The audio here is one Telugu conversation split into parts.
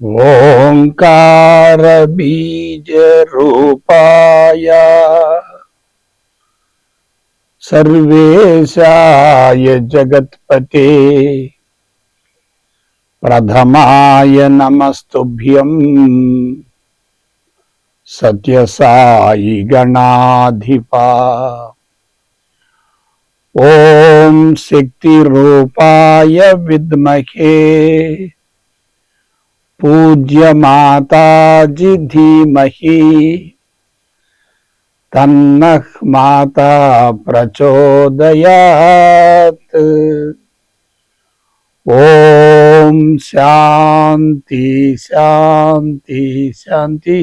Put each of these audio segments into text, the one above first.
ఓంకార బీజ రూపాయ సర్వేశాయ జగత్పతే ప్రథమాయ నమస్తుభ్యం సత్యసాయి గణాధిపా. ఓం శక్తి రూపాయ విద్మహే పూజ్య మాతాజీ ధీమహి తన్నః మాతా ప్రచోదయాత్. ఓం శాంతి శాంతి శాంతి.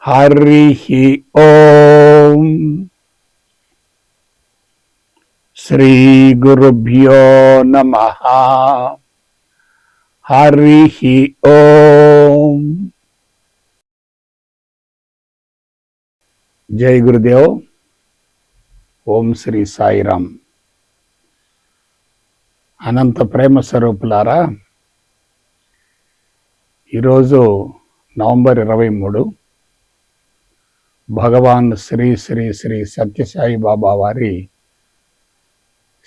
హరి ఓం. శ్రీ గురుభ్యో నమః. హరి ఓం. జై గురుదేవ్. ఓం శ్రీ సాయిరామ్. అనంత ప్రేమ స్వరూపులారా, ఈరోజు నవంబర్ 23 భగవాన్ శ్రీ శ్రీ శ్రీ సత్యసాయి బాబా వారి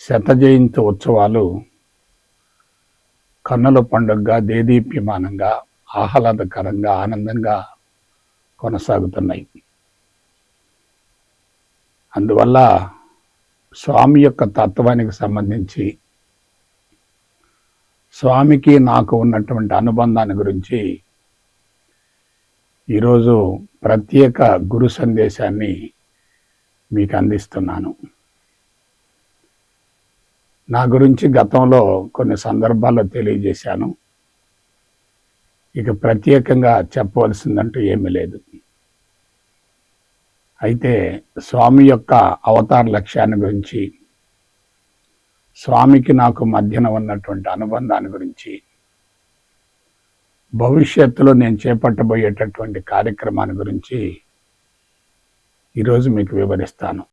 శత జయంతి ఉత్సవాలు కన్నుల పండుగగా, దేదీప్యమానంగా, ఆహ్లాదకరంగా, ఆనందంగా కొనసాగుతున్నాయి. అందువల్ల స్వామి యొక్క తత్వానికి సంబంధించి, స్వామికి నాకు ఉన్నటువంటి అనుబంధాన్ని గురించి ఈరోజు ప్రత్యేక గురు సందేశాన్ని మీకు అందిస్తున్నాను. నా గురించి గతంలో కొన్ని సందర్భాల్లో తెలియజేశాను. ఇక ప్రత్యేకంగా చెప్పవలసిందంటూ ఏమీ లేదు. అయితే స్వామి యొక్క అవతార లక్ష్యాన్ని గురించి, స్వామికి నాకు మధ్యన ఉన్నటువంటి అనుబంధాన్ని గురించి, భవిష్యత్తులో నేను చేపట్టబోయేటటువంటి కార్యక్రమాన్ని గురించి ఈరోజు మీకు వివరిస్తాను.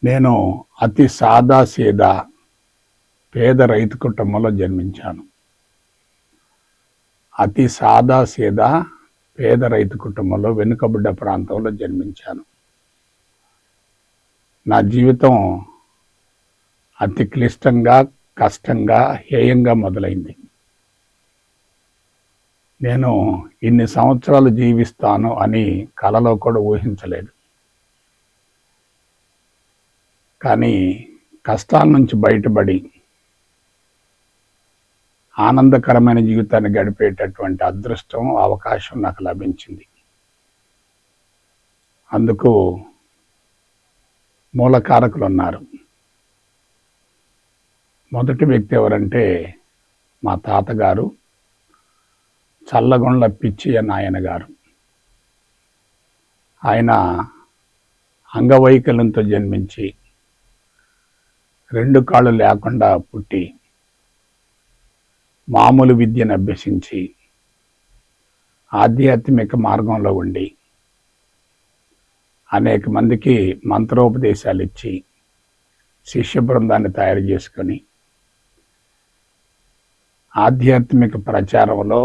నేను అతి సాదాసీదా పేద రైతు కుటుంబంలో జన్మించాను. అతి సాదాసీదా పేద రైతు కుటుంబంలో, వెనుకబడ్డ ప్రాంతంలో జన్మించాను. నా జీవితం అతి క్లిష్టంగా, కష్టంగా, హేయంగా మొదలైంది. నేను ఇన్ని సంవత్సరాలు జీవిస్తాను అని కలలో కూడా ఊహించలేదు. కానీ కష్టాల నుంచి బయటపడి ఆనందకరమైన జీవితాన్ని గడిపేటటువంటి అదృష్టం, అవకాశం నాకు లభించింది. అందుకు మూలకారకులు ఉన్నారు. మొదటి వ్యక్తి ఎవరంటే మా తాతగారు, చల్లగొండ్ల పిచ్చయ్య నాయన గారు. ఆయన అంగవైకల్యంతో జన్మించి, 2 కాళ్ళు లేకుండా పుట్టి, మామూలు విద్యను అభ్యసించి, ఆధ్యాత్మిక మార్గంలో ఉండి, అనేక మందికి మంత్రోపదేశాలు ఇచ్చి, శిష్య బృందాన్ని తయారు చేసుకొని, ఆధ్యాత్మిక ప్రచారంలో,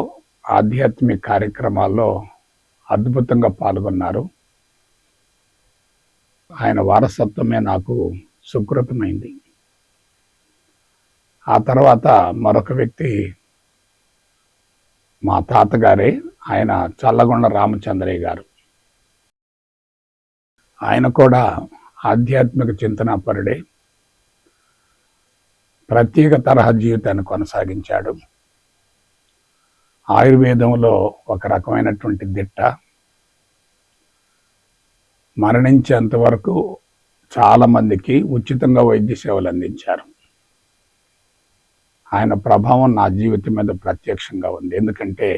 ఆధ్యాత్మిక కార్యక్రమాల్లో అద్భుతంగా పాల్గొన్నారు. ఆయన వారసత్వమే నాకు సుకృతమైంది. ఆ తర్వాత మరొక వ్యక్తి మా తాతగారే. ఆయన చల్లగొండ రామచంద్రయ్య గారు. ఆయన కూడా ఆధ్యాత్మిక చింతనాపరుడే. ప్రత్యేక తరహా జీవితాన్ని కొనసాగించాడు. ఆయుర్వేదంలో ఒక రకమైనటువంటి దిట్ట. మరణించేంత వరకు చాలామందికి ఉచితంగా వైద్య సేవలు అందించారు. ఆయన ప్రభావం నా జీవితం మీద ప్రత్యక్షంగా ఉంది. ఎందుకంటే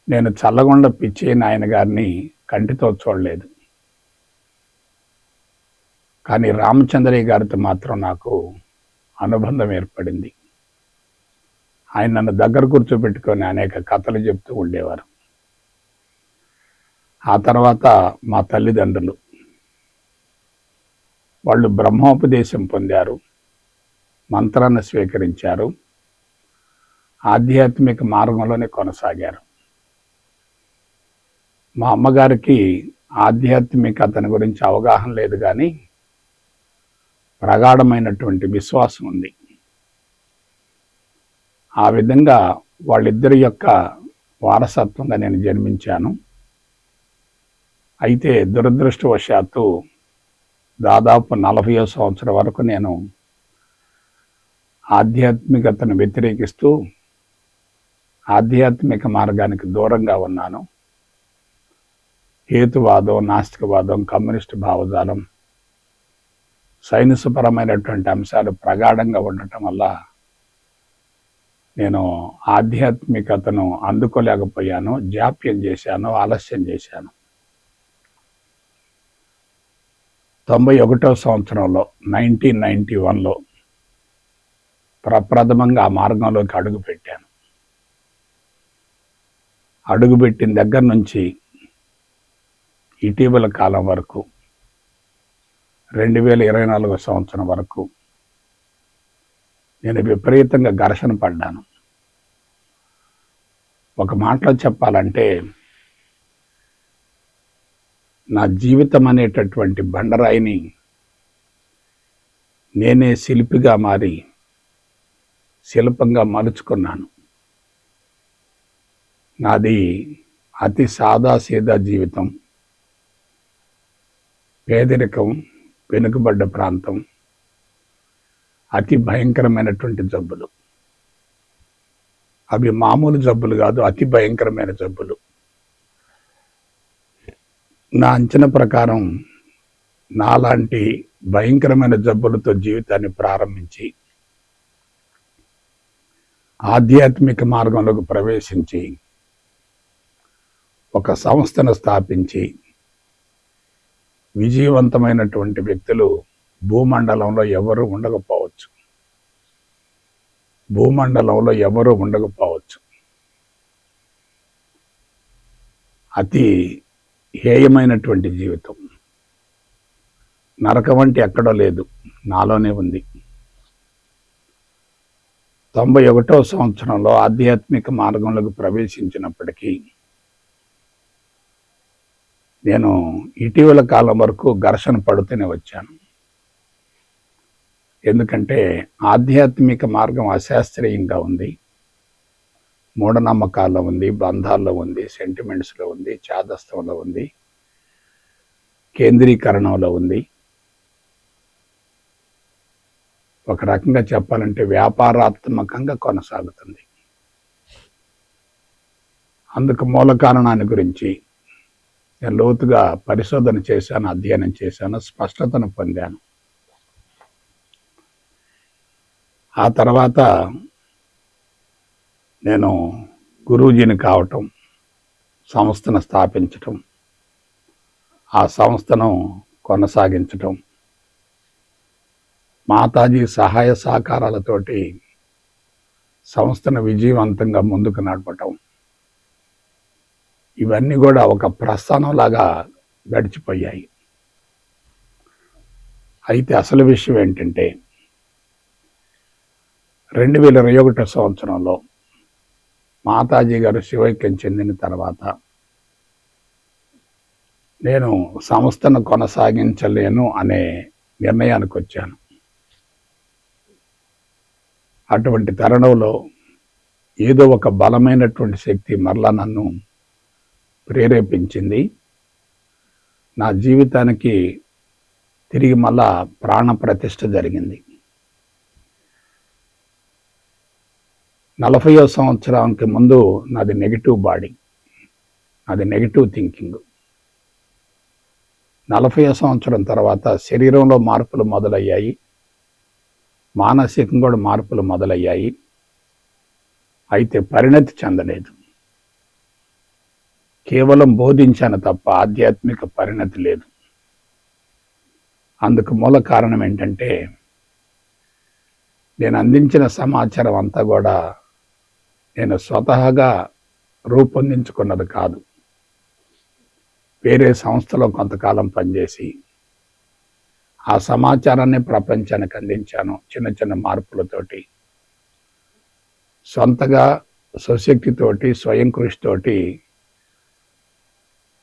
నేను చల్లగొండ పిచ్చయ్య నాయన గారిని కంటితో చూడలేదు. కానీ రామచంద్రయ్య గారితో మాత్రం నాకు అనుబంధం ఏర్పడింది. ఆయన నన్ను దగ్గర కూర్చోబెట్టుకొని అనేక కథలు చెప్తూ ఉండేవారు. ఆ తర్వాత మా తల్లిదండ్రులు, వాళ్ళు బ్రహ్మోపదేశం పొందారు. మంత్రాన్ని స్వీకరించారు, ఆధ్యాత్మిక మార్గంలోనే కొనసాగారు. మా అమ్మగారికి ఆధ్యాత్మికతను గురించి అవగాహన లేదు, కానీ ప్రగాఢమైనటువంటి విశ్వాసం ఉంది. ఆ విధంగా వాళ్ళిద్దరి యొక్క వారసత్వంగా నేను జన్మించాను. అయితే దురదృష్టవశాత్తు దాదాపు 40వ సంవత్సరం వరకు నేను ఆధ్యాత్మికతను వ్యతిరేకిస్తూ ఆధ్యాత్మిక మార్గానికి దూరంగా ఉన్నాను. హేతువాదం, నాస్తికవాదం, కమ్యూనిస్టు భావజాలం, సైన్స్పరమైనటువంటి అంశాలు ప్రగాఢంగా ఉండటం వల్ల నేను ఆధ్యాత్మికతను అందుకోలేకపోయాను, జాప్యం చేశాను, ఆలస్యం చేశాను. 91వ సంవత్సరంలో 1991లో ప్రప్రథమంగా ఆ మార్గంలోకి అడుగుపెట్టాను. అడుగుపెట్టిన దగ్గర నుంచి ఇటీవల కాలం వరకు 2024 సంవత్సరం వరకు నేను విపరీతంగా ఘర్షణ పడ్డాను. ఒక మాటలో చెప్పాలంటే నా జీవితం అనేటటువంటి బండరాయిని నేనే శిల్పిగా మారి శిల్పంగా మలుచుకున్నాను. నాది అతి సాదాసీదా జీవితం, పేదరికం, వెనుకబడ్డ ప్రాంతం, అతి భయంకరమైనటువంటి జబ్బులు. అవి మామూలు జబ్బులు కాదు, అతి భయంకరమైన జబ్బులు. నా అంచనా ప్రకారం నాలాంటి భయంకరమైన జబ్బులతో జీవితాన్ని ప్రారంభించి ఆధ్యాత్మిక మార్గంలోకి ప్రవేశించి ఒక సంస్థను స్థాపించి విజయవంతమైనటువంటి వ్యక్తులు భూమండలంలో ఎవరు ఉండకపోవచ్చు. అతి హేయమైనటువంటి జీవితం, నరకం అంటే ఎక్కడో లేదు, నాలోనే ఉంది. 91వ సంవత్సరంలో ఆధ్యాత్మిక మార్గంలోకి ప్రవేశించినప్పటికీ నేను ఇటీవల కాలం వరకు ఘర్షణ పడుతూనే వచ్చాను. ఎందుకంటే ఆధ్యాత్మిక మార్గం అశాస్త్రీయంగా ఉంది, మూఢనమ్మకాల్లో ఉంది, బంధాల్లో ఉంది, సెంటిమెంట్స్లో ఉంది, చాదస్తంలో ఉంది, కేంద్రీకరణలో ఉంది. ఒక రకంగా చెప్పాలంటే వ్యాపారాత్మకంగా కొనసాగుతుంది. అందుకు మూల కారణాన్ని గురించి నేను లోతుగా పరిశోధన చేశాను, అధ్యయనం చేశాను, స్పష్టతను పొందాను. ఆ తర్వాత నేను గురూజీని కావటం, సంస్థను స్థాపించటం, ఆ సంస్థను కొనసాగించటం, మాతాజీ సహాయ సహకారాలతోటి సంస్థను విజయవంతంగా ముందుకు నడపటం, ఇవన్నీ కూడా ఒక ప్రస్థానంలాగా గడిచిపోయాయి. అయితే అసలు విషయం ఏంటంటే 2021 సంవత్సరంలో మాతాజీ గారు శివైక్యం చెందిన తర్వాత నేను సంస్థను కొనసాగించలేను అనే నిర్ణయానికి వచ్చాను. అటువంటి తరుణంలో ఏదో ఒక బలమైనటువంటి శక్తి మరలా నన్ను ప్రేరేపించింది. నా జీవితానికి తిరిగి మళ్ళా ప్రాణ ప్రతిష్ఠ జరిగింది. 40వ సంవత్సరానికి ముందు నాది నెగిటివ్ బాడీ, నాది నెగిటివ్ థింకింగ్. 40వ సంవత్సరం తర్వాత శరీరంలో మార్పులు మొదలయ్యాయి, మానసికంగా కూడా మార్పులు మొదలయ్యాయి. అయితే పరిణతి చెందలేదు. కేవలం బోధించాను తప్ప ఆధ్యాత్మిక పరిణతి లేదు. అందుకు మూల కారణం ఏంటంటే నేను అందించిన సమాచారం అంతా కూడా నేను స్వతహాగా రూపొందించుకున్నది కాదు. వేరే సంస్థలో కొంతకాలం పనిచేసి ఆ సమాచారాన్ని ప్రపంచానికి అందించాను చిన్న చిన్న మార్పులతోటి. సొంతగా స్వశక్తితోటి, స్వయం కృషితోటి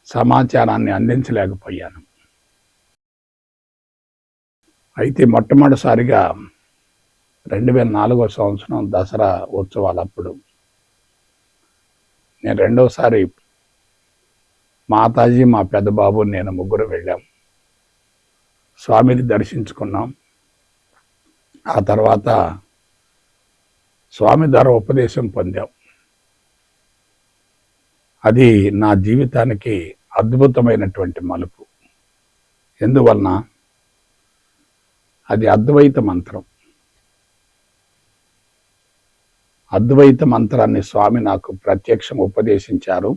సమాచారాన్ని అందించలేకపోయాను. అయితే మొట్టమొదటిసారిగా 2004 సంవత్సరం దసరా ఉత్సవాలప్పుడు నేను రెండోసారి మాతాజీ, మా పెద్దబాబు, నేను ముగ్గురు వెళ్ళాం. స్వామిని దర్శించుకున్నాం. ఆ తర్వాత స్వామి ద్వారా ఉపదేశం పొందాం. అది నా జీవితానికి అద్భుతమైనటువంటి మలుపు. ఎందువలన అది అద్వైత మంత్రం. అద్వైత మంత్రాన్ని స్వామి నాకు ప్రత్యక్షం ఉపదేశించారు.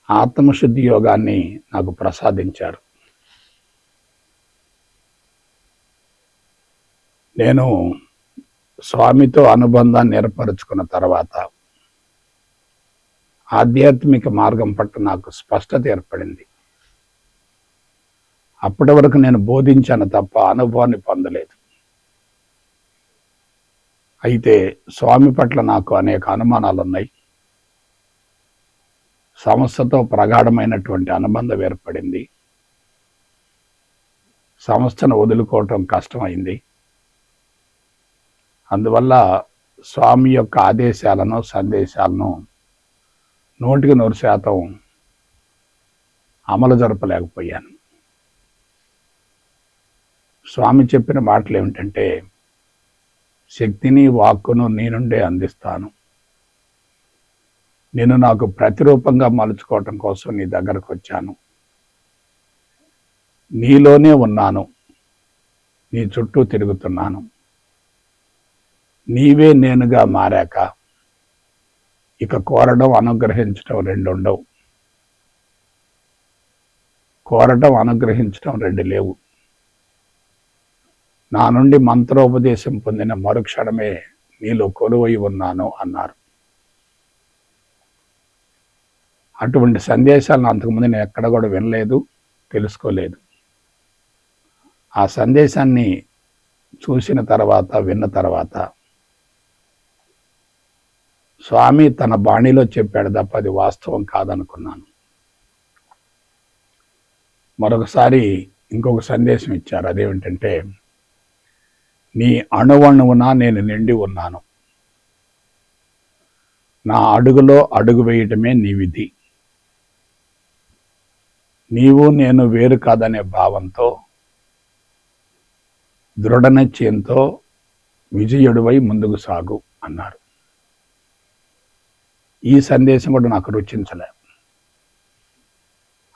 ఆత్మశుద్ధి యోగాన్ని నాకు ప్రసాదించారు. నేను స్వామితో అనుబంధాన్ని ఏర్పరచుకున్న తర్వాత ఆధ్యాత్మిక మార్గం పట్ల నాకు స్పష్టత ఏర్పడింది. అప్పటి వరకు నేను బోధించాను తప్ప అనుభవాన్ని పొందలేదు. అయితే స్వామి పట్ల నాకు అనేక అనుమానాలు ఉన్నాయి. సంస్థతో ప్రగాఢమైనటువంటి అనుబంధం ఏర్పడింది. సంస్థను వదులుకోవటం కష్టమైంది. అందువల్ల స్వామి యొక్క ఆదేశాలను, సందేశాలను 100% అమలు జరపలేకపోయాను. స్వామి చెప్పిన మాటలు ఏమిటంటే, శక్తిని, వాక్కును నీ నుండే అందిస్తాను. నేను నాకు ప్రతిరూపంగా మలుచుకోవటం కోసం నీ దగ్గరకు వచ్చాను. నీలోనే ఉన్నాను, నీ చుట్టూ తిరుగుతున్నాను. నీవే నేనుగా మారాక ఇక కోరడం, అనుగ్రహించడం రెండు ఉండవు. కోరటం, అనుగ్రహించడం రెండు లేవు. నా నుండి మంత్రోపదేశం పొందిన మరుక్షణమే నీలో కొలువై ఉన్నాను అన్నారు. అటువంటి సందేశాలను అంతకుముందు నేను ఎక్కడ కూడా వినలేదు, తెలుసుకోలేదు. ఆ సందేశాన్ని చూసిన తర్వాత, విన్న తర్వాత స్వామి తన బాణిలో చెప్పాడు తప్ప అది వాస్తవం కాదనుకున్నాను. మరొకసారి ఇంకొక సందేశం ఇచ్చారు. అదేమిటంటే, నీ అణువణువున నేను నిండి ఉన్నాను. నా అడుగులో అడుగు వేయటమే నీ విధి. నీవు నేను వేరు కాదనే భావంతో, దృఢ నిశ్చయంతో విజయుడివై ముందుకు సాగు అన్నారు. ఈ సందేశం కూడా నాకు రుచించలే.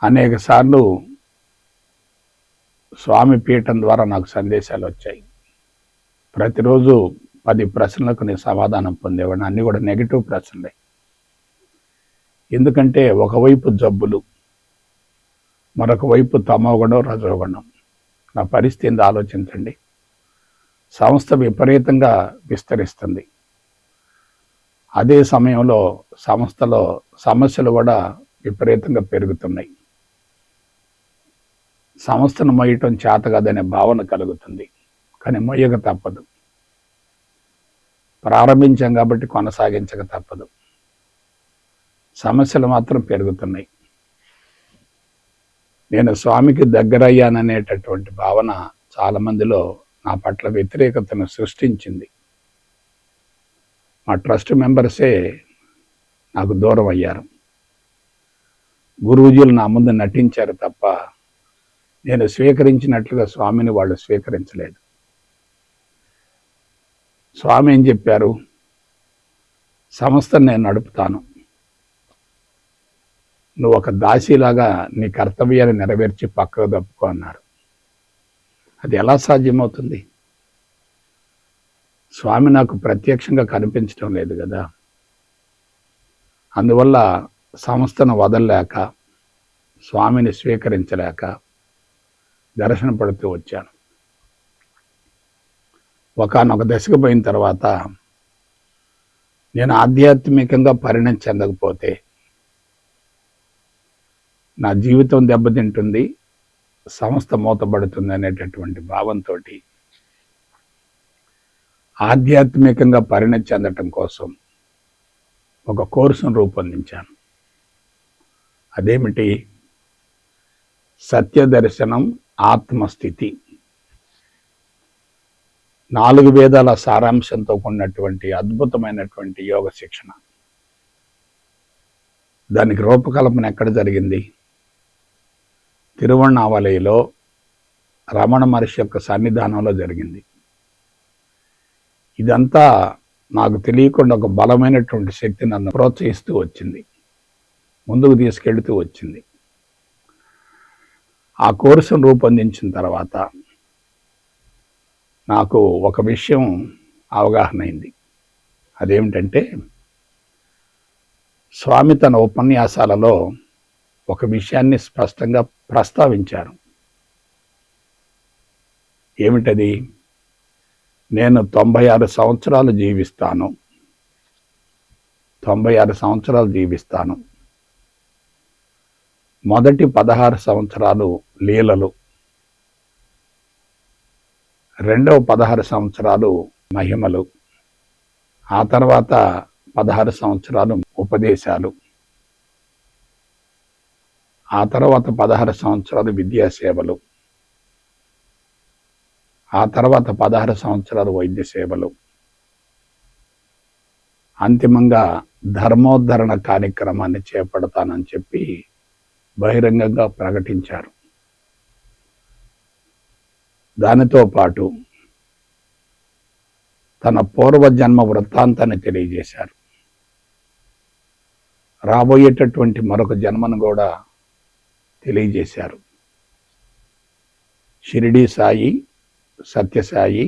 అనేక సార్లు స్వామి పీఠం ద్వారా నాకు సందేశాలు వచ్చాయి. ప్రతిరోజు 10 ప్రశ్నలకు నేను సమాధానం పొందేవాడిని. అన్నీ కూడా నెగిటివ్ ప్రశ్నలే. ఎందుకంటే ఒకవైపు జబ్బులు, మరొక వైపు తమోగుణం, రజోగుణం. నా పరిస్థితి ఏందో ఆలోచించండి. సంస్థ విపరీతంగా విస్తరిస్తుంది. అదే సమయంలో సంస్థలో సమస్యలు కూడా విపరీతంగా పెరుగుతున్నాయి. సంస్థను మొయ్యటం చేత కాదనే భావన కలుగుతుంది. కానీ మొయ్యక తప్పదు. ప్రారంభించాం కాబట్టి కొనసాగించక తప్పదు. సమస్యలు మాత్రం పెరుగుతున్నాయి. నేను స్వామికి దగ్గరయ్యాననేటటువంటి భావన చాలామందిలో నా పట్ల వ్యతిరేకతను సృష్టించింది. మా ట్రస్ట్ మెంబర్సే నాకు దూరం అయ్యారు. గురూజీలు నా ముందు నటించారు తప్ప నేను స్వీకరించినట్లుగా స్వామిని వాళ్ళు స్వీకరించలేదు. స్వామి ఏం చెప్పారు? సంస్థను నేను నడుపుతాను, నువ్వు ఒక దాసిలాగా నీ కర్తవ్యాన్ని నెరవేర్చి పక్కకు తప్పుకో అన్నారు. అది ఎలా సాధ్యమవుతుంది? స్వామి నాకు ప్రత్యక్షంగా కనిపించడం లేదు కదా. అందువల్ల సంస్థను వదలలేక, స్వామిని స్వీకరించలేక దర్శన పడుతూ వచ్చాను. ఒకానొక దశకు పోయిన తర్వాత నేను ఆధ్యాత్మికంగా పరిణతి చెందకపోతే నా జీవితం దెబ్బతింటుంది, సంస్థ మూతబడుతుంది అనేటటువంటి భావంతో ఆధ్యాత్మికంగా పరిణతి చెందటం కోసం ఒక కోర్సును రూపొందించాను. అదేమిటి? సత్యదర్శనం ఆత్మస్థితి. 4 వేదాల సారాంశంతో కూడినటువంటి అద్భుతమైనటువంటి యోగ శిక్షణ. దానికి రూపకల్పన ఎక్కడ జరిగింది? తిరువణామలైలో రమణ మహర్షి యొక్క సన్నిధానంలో జరిగింది. ఇదంతా నాకు తెలియకుండా ఒక బలమైనటువంటి శక్తి నన్ను ప్రోత్సహిస్తూ వచ్చింది, ముందుకు తీసుకెళ్తూ వచ్చింది. ఆ కోర్సును రూపొందించిన తర్వాత నాకు ఒక విషయం అవగాహన అయింది. అదేమిటంటే, స్వామి తన ఉపన్యాసాలలో ఒక విషయాన్ని స్పష్టంగా ప్రస్తావించారు. ఏమిటది? నేను 96 సంవత్సరాలు జీవిస్తాను, 96 సంవత్సరాలు జీవిస్తాను. మొదటి 16 సంవత్సరాలు లీలలు, రెండవ 16 సంవత్సరాలు మహిమలు, ఆ తర్వాత 16 సంవత్సరాలు ఉపదేశాలు, ఆ తర్వాత 16 సంవత్సరాలు విద్యాసేవలు, ఆ తర్వాత 16 సంవత్సరాలు వైద్య సేవలు, అంతిమంగా ధర్మోద్ధరణ కార్యక్రమాన్ని చేపడతానని చెప్పి బహిరంగంగా ప్రకటించారు. దానితో పాటు తన పూర్వజన్మ వృత్తాంతాన్ని తెలియజేశారు. రాబోయేటటువంటి మరొక జన్మను కూడా తెలియజేశారు. షిరిడి సాయి, సత్యసాయి,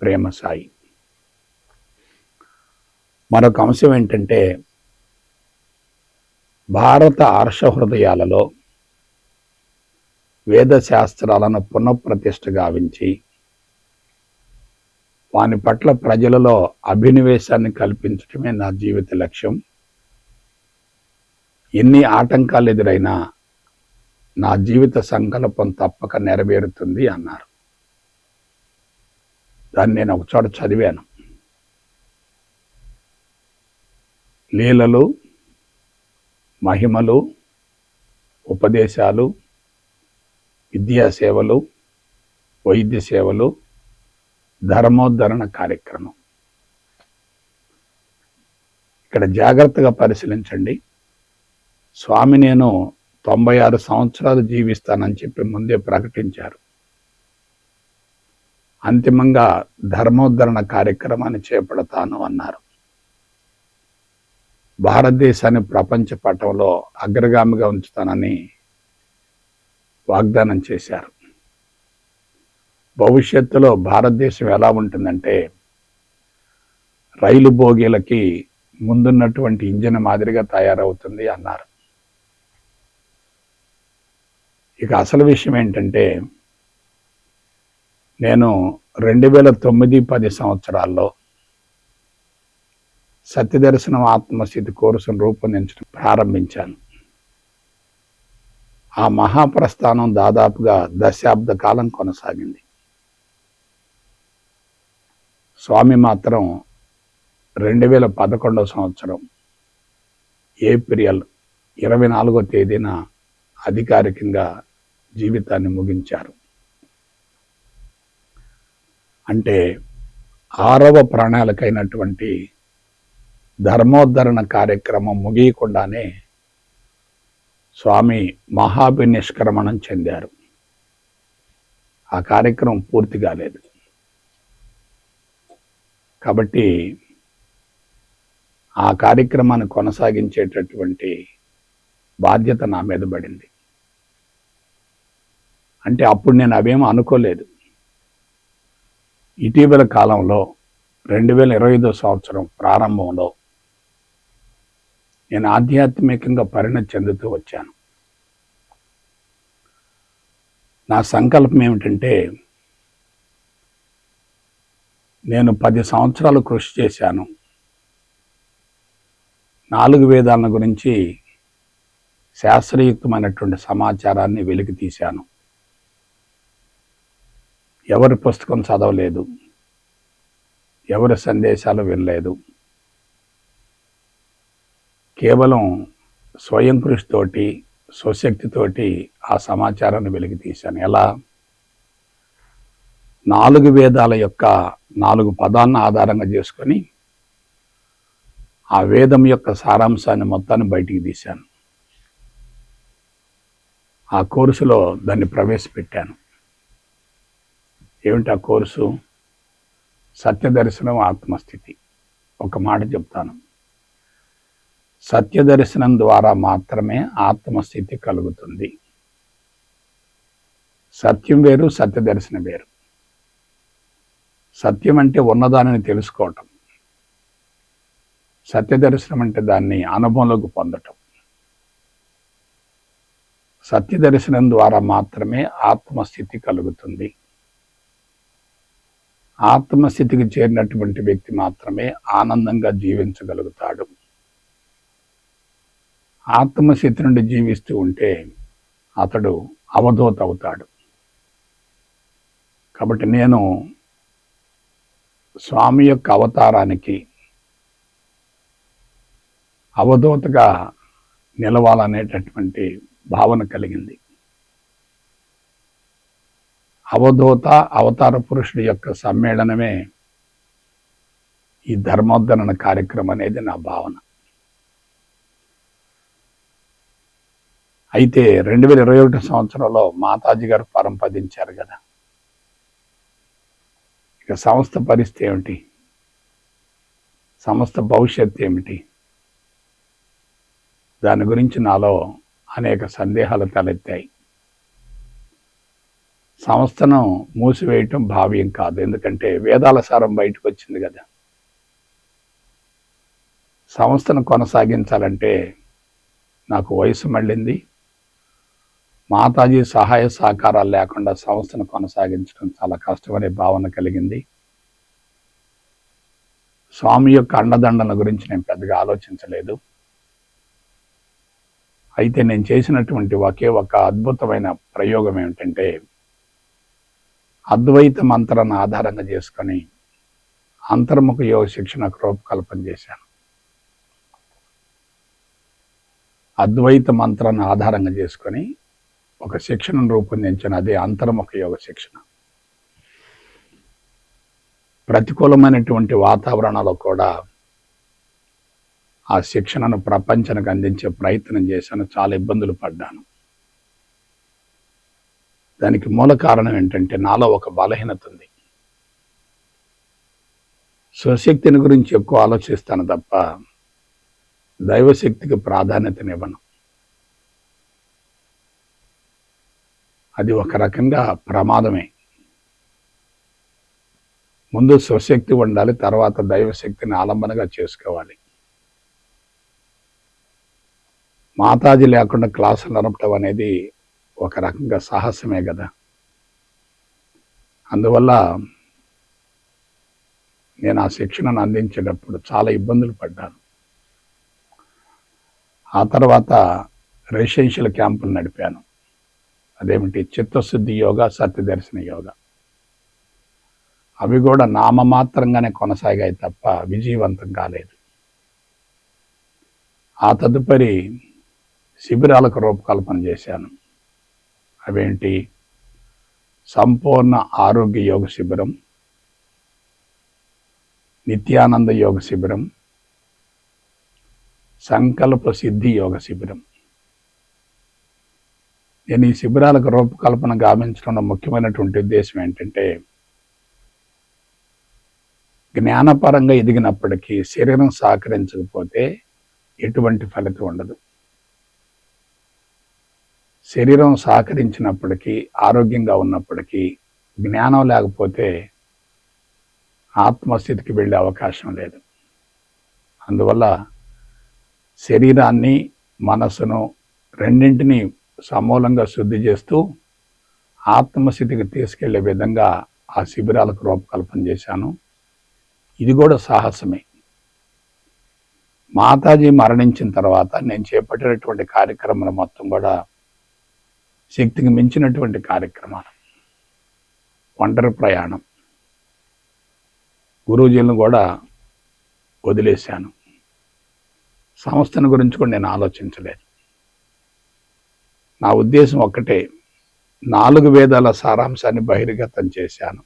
ప్రేమ సాయి. మరొక అంశం ఏంటంటే, భారత ఆర్ష హృదయాలలో వేద శాస్త్రాలను పునఃప్రతిష్ఠ గావించి వాని పట్ల ప్రజలలో అభినివేశాన్ని కల్పించడమే నా జీవిత లక్ష్యం. ఎన్ని ఆటంకాలు ఎదురైనా నా జీవిత సంకల్పం తప్పక నెరవేరుతుంది అన్నారు. దాన్ని నేను ఒకచోట చదివాను. లీలలు, మహిమలు, ఉపదేశాలు, విద్యాసేవలు, వైద్య సేవలు, ధర్మోద్ధరణ కార్యక్రమం. ఇక్కడ జాగ్రత్తగా పరిశీలించండి. స్వామి నేను 96 సంవత్సరాలు జీవిస్తానని చెప్పి ముందే ప్రకటించారు. అంతిమంగా ధర్మోద్ధరణ కార్యక్రమాన్ని చేపడతాను అన్నారు. భారతదేశాన్ని ప్రపంచ పటంలో అగ్రగామిగా ఉంచుతానని వాగ్దానం చేశారు. భవిష్యత్తులో భారతదేశం ఎలా ఉంటుందంటే, రైలు బోగీలకి ముందున్నటువంటి ఇంజిన్ మాదిరిగా తయారవుతుంది అన్నారు. ఇక అసలు విషయం ఏంటంటే, నేను 2009-10 సంవత్సరాల్లో సత్యదర్శనం ఆత్మస్థితి కోర్సును రూపొందించడం ప్రారంభించాను. ఆ మహాప్రస్థానం దాదాపుగా దశాబ్ద కాలం కొనసాగింది. స్వామి మాత్రం 2011 సంవత్సరం ఏప్రిల్ 24వ తేదీన అధికారికంగా జీవితాన్ని ముగించారు. అంటే 6వ ప్రణాళికైనటువంటి ధర్మోద్ధరణ కార్యక్రమం ముగియకుండానే స్వామి మహాభినిష్క్రమణం చెందారు. ఆ కార్యక్రమం పూర్తి కాలేదు. కాబట్టి ఆ కార్యక్రమాన్ని కొనసాగించేటటువంటి బాధ్యత నా మీద పడింది. అంటే అప్పుడు నేను అవేమో అనుకోలేదు. ఇటీవల కాలంలో 2025 సంవత్సరం ప్రారంభంలో నేను ఆధ్యాత్మికంగా పరిణతి చెందుతూ వచ్చాను. నా సంకల్పం ఏమిటంటే, నేను 10 సంవత్సరాలు కృషి చేశాను. 4 వేదాల గురించి శాస్త్రయుక్తమైనటువంటి సమాచారాన్ని వెలికి తీశాను. ఎవరి పుస్తకం చదవలేదు, ఎవరి సందేశాలు వినలేదు. కేవలం స్వయం కృషితోటి, స్వశక్తితోటి ఆ సమాచారాన్ని వెలికి తీశాను. ఎలా? 4 వేదాల యొక్క 4 పదాలను ఆధారంగా చేసుకొని ఆ వేదం యొక్క సారాంశాన్ని మొత్తాన్ని బయటికి తీశాను. ఆ కోర్సులో దాన్ని ప్రవేశపెట్టాను. ఏమిటి ఆ కోర్సు? సత్యదర్శనం, ఆత్మస్థితి. ఒక మాట చెప్తాను, సత్యదర్శనం ద్వారా మాత్రమే ఆత్మస్థితి కలుగుతుంది. సత్యం వేరు, సత్యదర్శనం వేరు. సత్యం అంటే ఉన్నదానిని తెలుసుకోవటం, సత్యదర్శనం అంటే దాన్ని అనుభవంలోకి పొందటం. సత్యదర్శనం ద్వారా మాత్రమే ఆత్మస్థితి కలుగుతుంది. ఆత్మస్థితికి చేరినటువంటి వ్యక్తి మాత్రమే ఆనందంగా జీవించగలుగుతాడు. ఆత్మస్థితి నుండి జీవిస్తూ ఉంటే అతడు అవధూత అవుతాడు. కాబట్టి నేను స్వామి యొక్క అవతారానికి అవధూతగా నిలవాలనేటటువంటి భావన కలిగింది. అవధూత అవతార పురుషుడి యొక్క సమ్మేళనమే ఈ ధర్మోద్ధరణ కార్యక్రమం అనేది నా భావన. అయితే 2021 సంవత్సరంలో మాతాజీ గారు పరంపదించారు కదా. ఇక సంస్థ పరిస్థితి ఏమిటి? సంస్థ భవిష్యత్తు ఏమిటి? దాని గురించి నాలో అనేక సందేహాలు తలెత్తాయి. సంస్థను మూసివేయటం భావ్యం కాదు, ఎందుకంటే వేదాల సారం బయటకు వచ్చింది కదా. సంస్థను కొనసాగించాలంటే నాకు వయసు మళ్ళింది. మాతాజీ సహాయ సహకారాలు లేకుండా సంస్థను కొనసాగించడం చాలా కష్టమనే భావన కలిగింది. స్వామి యొక్క అండదండల గురించి నేను పెద్దగా ఆలోచించలేదు. అయితే నేను చేసినటువంటి ఒకే ఒక అద్భుతమైన ప్రయోగం ఏమిటంటే, అద్వైత మంత్రాన్ని ఆధారంగా చేసుకొని అంతర్ముఖ యోగ శిక్షణకు రూపకల్పన చేశాను. అద్వైత మంత్రాన్ని ఆధారంగా చేసుకొని ఒక శిక్షణను రూపొందించిన, అదే అంతర్ముఖ యోగ శిక్షణ. ప్రతికూలమైనటువంటి వాతావరణంలో కూడా ఆ శిక్షణను ప్రపంచానికి అందించే ప్రయత్నం చేశాను. చాలా ఇబ్బందులు పడ్డాను. దానికి మూల కారణం ఏంటంటే, నాలో ఒక బలహీనత ఉంది. స్వశక్తిని గురించి ఎక్కువ ఆలోచిస్తాను తప్ప దైవశక్తికి ప్రాధాన్యతనివ్వను. అది ఒక రకంగా ప్రమాదమే. ముందు స్వశక్తి ఉండాలి, తర్వాత దైవశక్తిని ఆలంబనగా చేసుకోవాలి. మాతాజీ లేకుండా క్లాసులు నడపడం అనేది ఒక రకంగా సాహసమే కదా. అందువల్ల నేను ఆ శిక్షణను అందించేటప్పుడు చాలా ఇబ్బందులు పడ్డాను. ఆ తర్వాత రెసిడెన్షియల్ క్యాంపులు నడిపాను. అదేమిటి? చిత్తశుద్ధి యోగా, సత్యదర్శన యోగా. అవి కూడా నామమాత్రంగానే కొనసాగాయి తప్ప విజయవంతం కాలేదు. ఆ తదుపరి శిబిరాలకు రూపకల్పన చేశాను. అవేంటి? సంపూర్ణ ఆరోగ్య యోగ శిబిరం, నిత్యానంద యోగ శిబిరం, సంకల్ప సిద్ధి యోగ శిబిరం. నేను ఈ శిబిరాలకు రూపకల్పన గావించడంలో ముఖ్యమైనటువంటి ఉద్దేశం ఏంటంటే, జ్ఞానపరంగా ఎదిగినప్పటికీ శరీరం సహకరించకపోతే ఎటువంటి ఫలితం ఉండదు. శరీరం సహకరించినప్పటికీ, ఆరోగ్యంగా ఉన్నప్పటికీ జ్ఞానం లేకపోతే ఆత్మస్థితికి వెళ్ళే అవకాశం లేదు. అందువల్ల శరీరాన్ని, మనసును రెండింటినీ సమూలంగా శుద్ధి చేస్తూ ఆత్మస్థితికి తీసుకెళ్లే విధంగా ఆ శిబిరాలకు రూపకల్పన చేశాను. ఇది కూడా సాహసమే. మాతాజీ మరణించిన తర్వాత నేను చేపట్టినటువంటి కార్యక్రమాలు మొత్తం కూడా శక్తికి మించినటువంటి కార్యక్రమాలు. ఒంటరి ప్రయాణం. గురూజీలను కూడా వదిలేశాను. సంస్థను గురించి కూడా నేను ఆలోచించలేదు. నా ఉద్దేశం ఒక్కటే, 4 వేదాల సారాంశాన్ని బహిర్గతం చేశాను.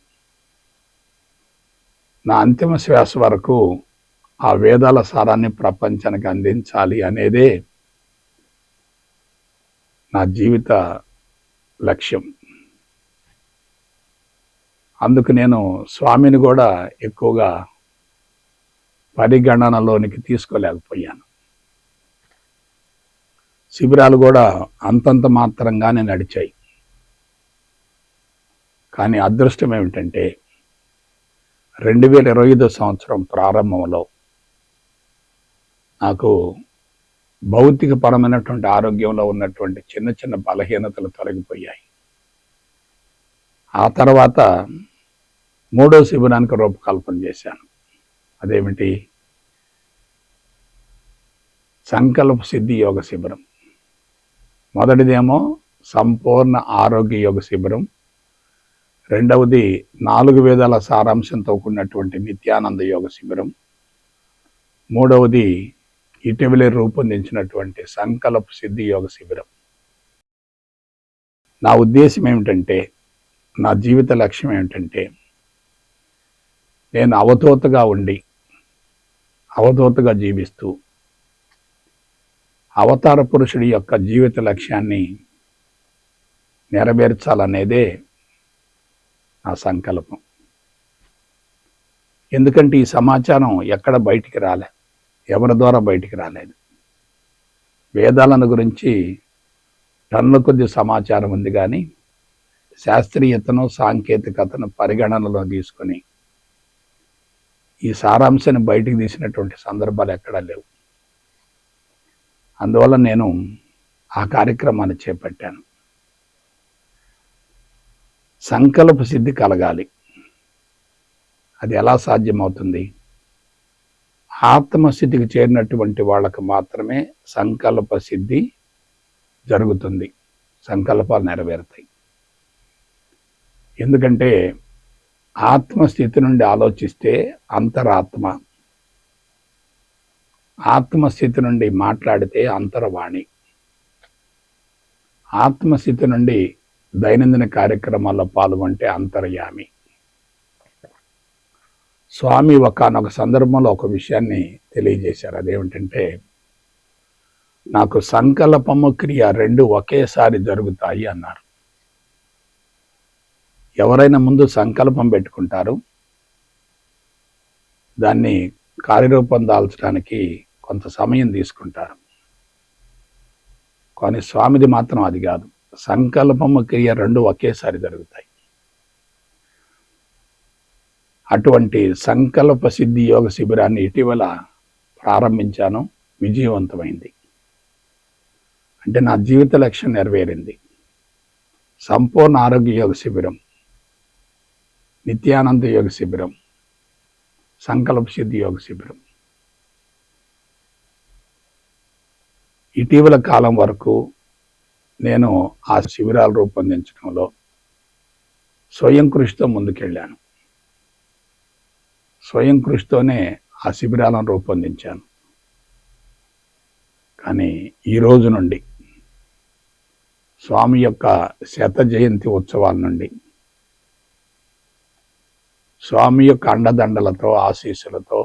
నా అంతిమ శ్వాస వరకు ఆ వేదాల సారాన్ని ప్రపంచానికి అందించాలి అనేదే నా జీవిత లక్ష్యం. అందుకు నేను స్వామిని కూడా ఎక్కువగా పరిగణనలోనికి తీసుకోలేకపోయాను. శిబిరాలు కూడా అంతంత మాత్రంగానే నడిచాయి. కానీ అదృష్టం ఏమిటంటే 2025 సంవత్సరం ప్రారంభంలో నాకు భౌతికపరమైనటువంటి ఆరోగ్యంలో ఉన్నటువంటి చిన్న చిన్న బలహీనతలు తొలగిపోయాయి. ఆ తర్వాత 3వ శిబిరానికి రూపకల్పన చేశాను. అదేమిటి? సంకల్ప సిద్ధి యోగ శిబిరం. మొదటిదేమో సంపూర్ణ ఆరోగ్య యోగ శిబిరం, రెండవది 4 వేదాల సారాంశంతో కూడినటువంటి నిత్యానంద యోగ శిబిరం, మూడవది ఇటీవలే రూపొందించినటువంటి సంకల్ప సిద్ధి యోగ శిబిరం. నా ఉద్దేశం ఏమిటంటే, నా జీవిత లక్ష్యం ఏమిటంటే, నేను అవధూతగా ఉండి అవధూతగా జీవిస్తూ అవతార పురుషుడి యొక్క జీవిత లక్ష్యాన్ని నెరవేర్చాలనేదే నా సంకల్పం. ఎందుకంటే ఈ సమాచారం ఎక్కడ బయటికి రాలే, ఎవరి ద్వారా బయటికి రాలేదు. వేదాలను గురించి టన్నుల కొద్ది సమాచారం ఉంది, కానీ శాస్త్రీయతను సాంకేతికతను పరిగణనలో తీసుకొని ఈ సారాంశాన్ని బయటికి తీసినటువంటి సందర్భాలు ఎక్కడా లేవు. అందువల్ల నేను ఆ కార్యక్రమాన్ని చేపట్టాను. సంకల్ప సిద్ధి కలగాలి. అది ఎలా సాధ్యమవుతుంది? ఆత్మస్థితికి చేరినటువంటి వాళ్ళకు మాత్రమే సంకల్ప సిద్ధి జరుగుతుంది, సంకల్పాలు నెరవేరుతాయి. ఎందుకంటే ఆత్మస్థితి నుండి ఆలోచిస్తే అంతరాత్మ, ఆత్మస్థితి నుండి మాట్లాడితే అంతర్వాణి, ఆత్మస్థితి నుండి దైనందిన కార్యక్రమాల్లో పాల్గొంటే అంతర్యామి. స్వామి ఒకానొక సందర్భంలో ఒక విషయాన్ని తెలియజేశారు. అదేమిటంటే, నాకు సంకల్పము క్రియ 2 ఒకేసారి జరుగుతాయి అన్నారు. ఎవరైనా ముందు సంకల్పం పెట్టుకుంటారు, దాన్ని కార్యరూపం దాల్చడానికి కొంత సమయం తీసుకుంటారు. కానీ స్వామిది మాత్రం అది కాదు. సంకల్పము క్రియ 2 ఒకేసారి జరుగుతాయి. అటువంటి సంకల్ప సిద్ధి యోగ శిబిరాన్ని ఇటీవల ప్రారంభించాను. విజయవంతమైంది. అంటే నా జీవిత లక్ష్యం నెరవేరింది. సంపూర్ణ ఆరోగ్య యోగ శిబిరం, నిత్యానంద యోగ శిబిరం, సంకల్ప సిద్ధి యోగ శిబిరం. ఇటీవల కాలం వరకు నేను ఆ శిబిరాలు రూపొందించడంలో స్వయం కృషితో ముందుకెళ్ళాను. స్వయం కృషితోనే ఆ శిబిరాలను రూపొందించాను. కానీ ఈ రోజు నుండి, స్వామి యొక్క 100వ జయంతి ఉత్సవాల నుండి, స్వామి యొక్క అండదండలతో, ఆశీస్సులతో,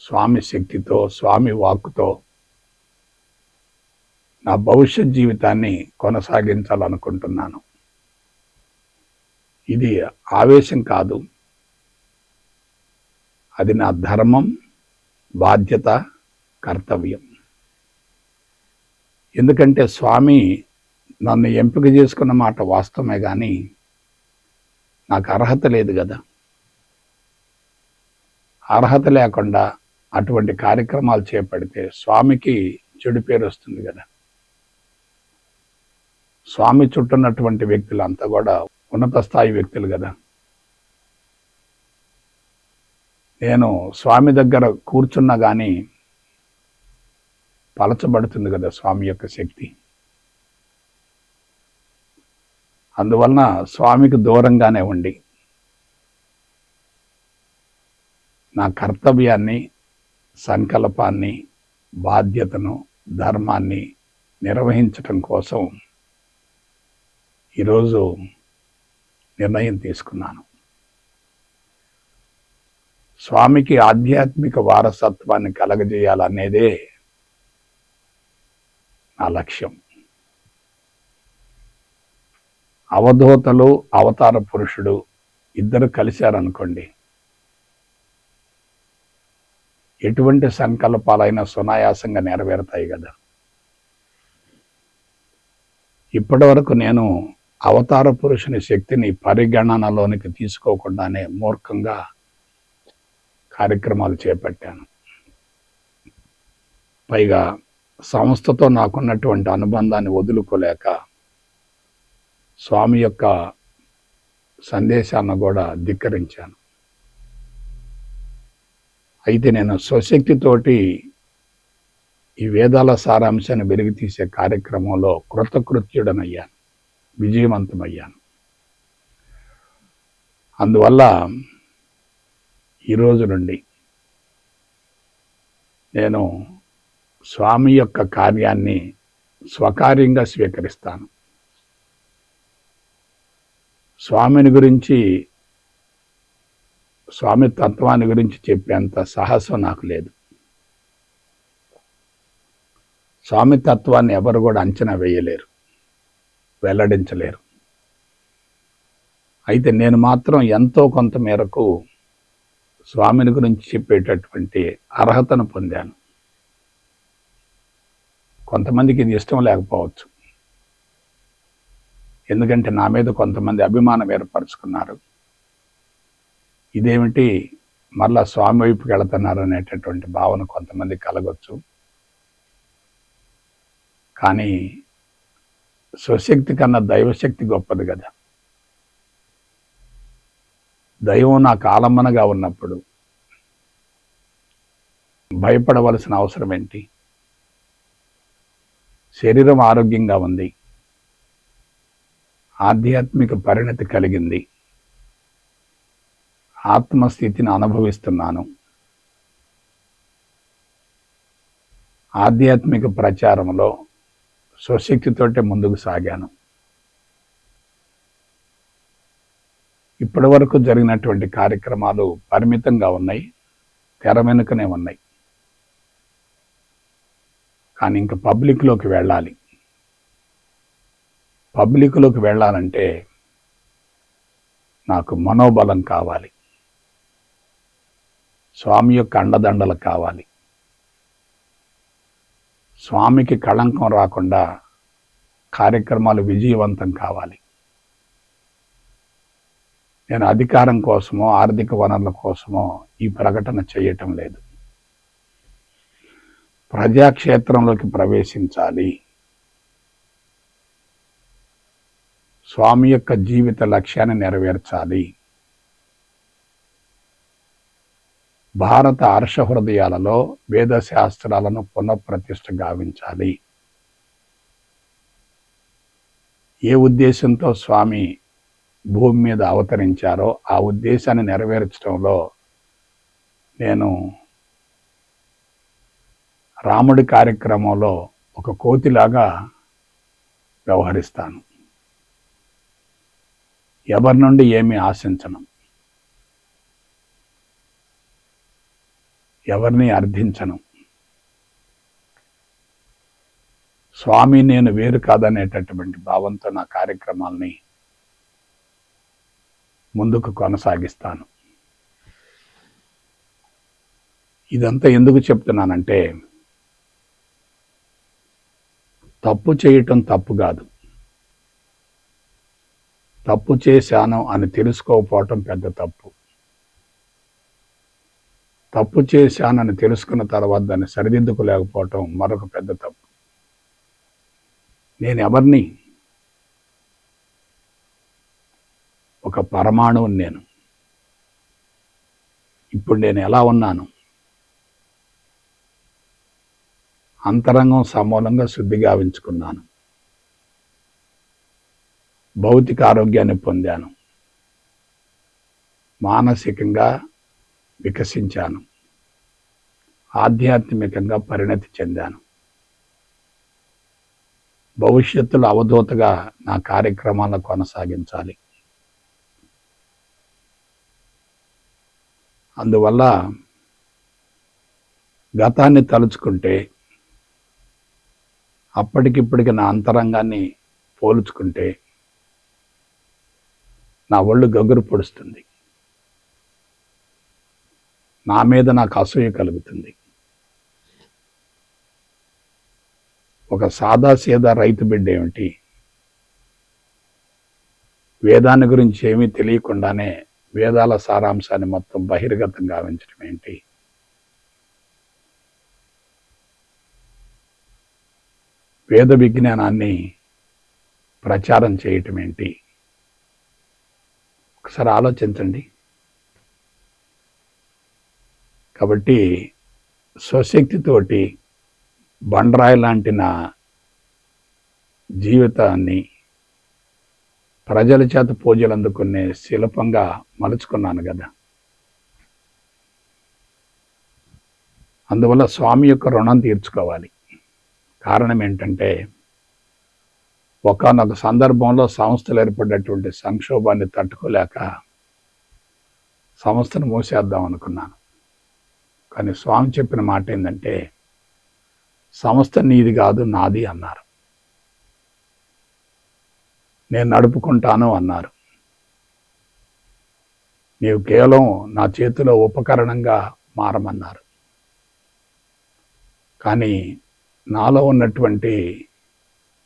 స్వామి శక్తితో, స్వామి వాక్కుతో నా భవిష్యత్ జీవితాన్ని కొనసాగించాలనుకుంటున్నాను. ఇది ఆవేశం కాదు, అది నా ధర్మం, బాధ్యత, కర్తవ్యం. ఎందుకంటే స్వామి నన్ను ఎంపిక చేసుకున్న మాట వాస్తవమే, కానీ నాకు అర్హత లేదు కదా. అర్హత లేకుండా అటువంటి కార్యక్రమాలు చేపడితే స్వామికి చెడు పేరు వస్తుంది కదా. స్వామి చుట్టూన్నటువంటి వ్యక్తులంతా కూడా ఉన్నత స్థాయి వ్యక్తులు కదా. నేను స్వామి దగ్గర కూర్చున్నా కానీ పలచబడుతుంది కదా స్వామి యొక్క శక్తి. అందువలన స్వామికి దూరంగానే ఉండి నా కర్తవ్యాన్ని, సంకల్పాన్ని, బాధ్యతను, ధర్మాన్ని నిర్వహించటం కోసం ఈరోజు నిర్ణయం తీసుకున్నాను. స్వామికి ఆధ్యాత్మిక వారసత్వాన్ని కలగజేయాలనేదే నా లక్ష్యం. అవధూతలు, అవతార పురుషుడు ఇద్దరు కలిశారనుకోండి, ఎటువంటి సంకల్పాలైనా సునాయాసంగా నెరవేరుతాయి కదా. ఇప్పటి వరకు నేను అవతార పురుషుని శక్తిని పరిగణనలోనికి తీసుకోకుండానే మూర్ఖంగా కార్యక్రమాలు చేపట్టాను. పైగా సంస్థతో నాకున్నటువంటి అనుబంధాన్ని వదులుకోలేక స్వామి యొక్క సందేశాన్ని కూడా ధిక్కరించాను. అయితే నేను స్వశక్తితోటి ఈ వేదాల సారాంశాన్ని వెలికి తీసే కార్యక్రమంలో కృతకృత్యుడనయ్యాను, విజయవంతమయ్యాను. అందువల్ల ఈరోజు నుండి నేను స్వామి యొక్క కార్యాన్ని స్వకార్యంగా స్వీకరిస్తాను. స్వామిని గురించి, స్వామి తత్వాన్ని గురించి చెప్పేంత సాహసం నాకు లేదు. స్వామి తత్వాన్ని ఎవరు కూడా అంచనా వేయలేరు, వెల్లడించలేరు. అయితే నేను మాత్రం ఎంతో కొంత మేరకు స్వామిని గురించి చెప్పేటటువంటి అర్హతను పొందాను. కొంతమందికి ఇది ఇష్టం లేకపోవచ్చు, ఎందుకంటే నా మీద కొంతమంది అభిమానం ఏర్పరచుకున్నారు. ఇదేమిటి మరలా స్వామి వైపుకి వెళుతున్నారు అనేటటువంటి భావన కొంతమంది కలగొచ్చు. కానీ స్వశక్తి కన్నా దైవశక్తి గొప్పది కదా. దైవం నాకు ఆలంబనగా ఉన్నప్పుడు భయపడవలసిన అవసరం ఏంటి? శరీరం ఆరోగ్యంగా ఉంది, ఆధ్యాత్మిక పరిణతి కలిగింది, ఆత్మస్థితిని అనుభవిస్తున్నాను, ఆధ్యాత్మిక ప్రచారంలో స్వశక్తితోటే ముందుకు సాగాను. ఇప్పటి వరకు జరిగినటువంటి కార్యక్రమాలు పరిమితంగా ఉన్నాయి, తెర వెనుకనే ఉన్నాయి. కానీ ఇంకా పబ్లిక్లోకి వెళ్ళాలి. పబ్లిక్లోకి వెళ్ళాలంటే నాకు మనోబలం కావాలి, స్వామి యొక్క అండదండలు కావాలి. స్వామికి కళంకం రాకుండా కార్యక్రమాలు విజయవంతం కావాలి. నేను అధికారం కోసమో ఆర్థిక వనరుల కోసమో ఈ ప్రకటన చేయటం లేదు. ప్రజాక్షేత్రంలోకి ప్రవేశించాలి. స్వామి యొక్క జీవిత లక్ష్యాన్ని నెరవేర్చాలి. భారత హర్ష హృదయాలలో వేదశాస్త్రాలను పునఃప్రతిష్ఠ గావించాలి. ఏ ఉద్దేశంతో స్వామి భూమి మీద అవతరించారో ఆ ఉద్దేశాన్ని నెరవేర్చడంలో నేను రాముడి కార్యక్రమంలో ఒక కోతిలాగా వ్యవహరిస్తాను. ఎవరి నుండి ఏమీ ఆశించను, ఎవరిని అర్థించను. స్వామి నేను వేరు కాదనేటటువంటి భావంతో నా కార్యక్రమాల్ని ముందుకు కొనసాగిస్తాను. ఇదంతా ఎందుకు చెప్తున్నానంటే, తప్పు చేయటం తప్పు కాదు, తప్పు చేశాను అని తెలుసుకోకపోవటం పెద్ద తప్పు. తప్పు చేశానని తెలుసుకున్న తర్వాత దాన్ని సరిదిద్దుకోలేకపోవటం మరొక పెద్ద తప్పు. నేను ఎవరిని? ఒక పరమాణువుని నేను. ఇప్పుడు నేను ఎలా ఉన్నాను? అంతరంగం సమూలంగా శుద్ధి గావించుకున్నాను. భౌతిక ఆరోగ్యాన్ని పొందాను, మానసికంగా వికసించాను, ఆధ్యాత్మికంగా పరిణతి చెందాను. భవిష్యత్తులో అవధూతగా నా కార్యక్రమాలను కొనసాగించాలి. అందువల్ల గతాన్ని తలుచుకుంటే, అప్పటికిప్పటికి నా అంతరంగాన్ని పోల్చుకుంటే నా ఒళ్ళు గగురు పొడుస్తుంది, నా మీద నాకు అసూయ కలుగుతుంది. ఒక సాదాసీదా రైతు బిడ్డ ఏమిటి, వేదాన్ని గురించి ఏమీ తెలియకుండానే వేదాల సారాంశాన్ని మొత్తం బహిర్గతం గావించడం ఏంటి? వేద విజ్ఞానాన్ని ప్రచారం చేయటం ఏంటి? ఒకసారి ఆలోచించండి. కాబట్టి స్వశక్తితోటి బండరాయి లాంటి నా జీవితాన్ని ప్రజల చేత పూజలు అందుకునే శిల్పంగా మలుచుకున్నాను కదా. అందువల్ల స్వామి యొక్క రుణం తీర్చుకోవాలి. కారణం ఏంటంటే, ఒకానొక సందర్భంలో సంస్థలు ఏర్పడినటువంటి సంక్షోభాన్ని తట్టుకోలేక సంస్థను మూసేద్దాం అనుకున్నాను. కానీ స్వామి చెప్పిన మాట ఏంటంటే, సంస్థ నీది కాదు, నాది అన్నారు. నేను నడుపుకుంటాను అన్నారు. నీవు కేవలం నా చేతిలో ఉపకరణంగా మారమన్నారు. కానీ నాలో ఉన్నటువంటి